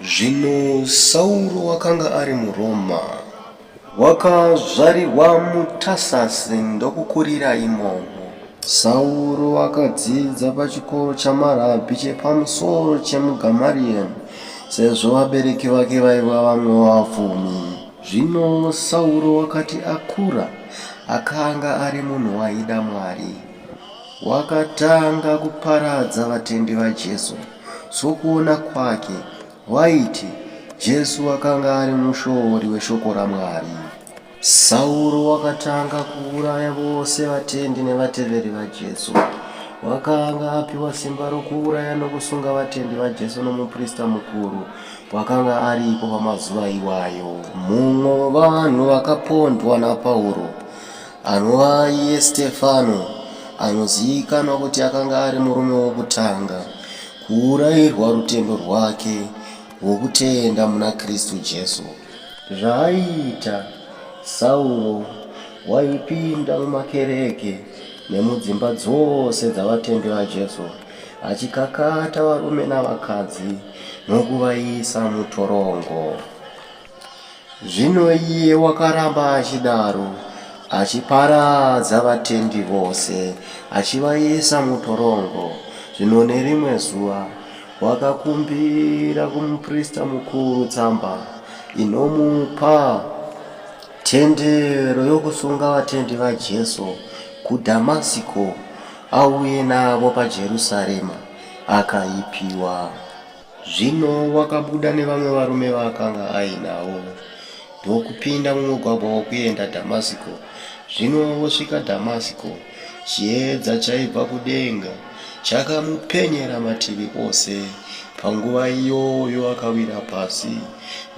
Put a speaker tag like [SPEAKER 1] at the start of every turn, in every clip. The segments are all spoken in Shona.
[SPEAKER 1] Zvino Sauro wakanga ari muRoma, wakazvarirwa muTasasi ndokukurira imomo. Sauro wakadzidza pachikoro chamarabhi chepamusoro chemuGamarieri, sezvo vabereki vake vaiva vamwe vapfumi. Zvino Sauro wakati akura, akanga ari munhu waida Mwari. Wakatanga kuparadza vatendi vaJesu. Sokuona kwake waiti Jesu akanga ari mushori weshoko raMwari. Sauro wakatanga kuuraya vose vatendi nevateveri vaJesu. Wakanga apiwa simba rokuuraya nokusunga vatendi vaJesu nomuprista mukuru wakanga aripo pamazuva iwayo. Mumwe wevanhu vakapondwa naPauro, anova iye Stefano, anozivikanwa kuti akanga ari murume wokutanga kuurayirwa rutendo rwake rwokutenda muna Kristu Jesu. Zvaiita, Sauro waipinda mumakereke nemudzimba dzose dzavatendi vaJesu, achikakata varume navakadzi nokuvaisa mutorongo. Zvino iye wakaramba achidaro, achiparadza vatendi vose, achivaisa mutorongo. Zvino nerimwe zuva wakakumbira kumuprista mukuru tsamba inomupa tendero yokusunga vatendi vaJesu kuDhamasiko auye navo paJerusarema. Akaipiwa. Zvino wakabuda nevamwe varume vakanga ainavo ndokupinda mumugwagwa wokuenda Dhamasiko. Zvino wosvika Dhamasiko, chiedza chaibva kudenga chakamupenyera mativi ose. Panguva iyoyo akawira pasi,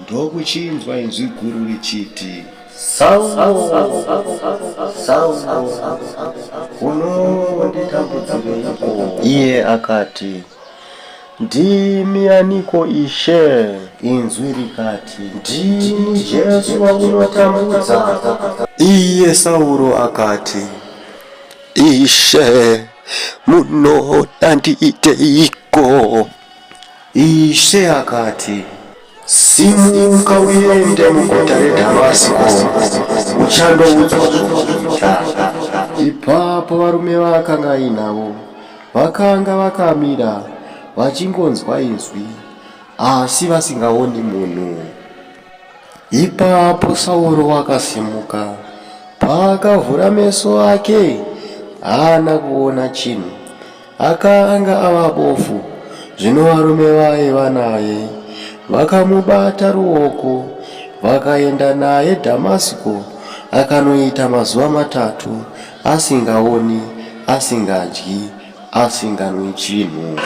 [SPEAKER 1] ndokuchinzwa inzwi guru richiti, Sauro, Sauro, unonditambudzireiko? Iye akati, ndimi aniko Ishe? Inzwi rikati, ndini Jesu waunotambudza. Iye Sauro akati, Ishe, munoda ndiiteiko? Ishe akati, simuka uende muguta reDhamasiko, uchandoudzwa zvokuita. Ipapo varume vakanga ainavo vakanga vakamira vachingonzwa inzwi, asi vasingaoni munhu. Ipapo Sauro wakasimuka. Paakavhura meso ake, haana kuona chinhu, akanga ava bofu. Zvino varume vaiva naye vakamubata ruoko vakaenda naye Dhamasiko. Akanoita mazuva 3 asingaoni, asingadyi, asinganwi chinhu.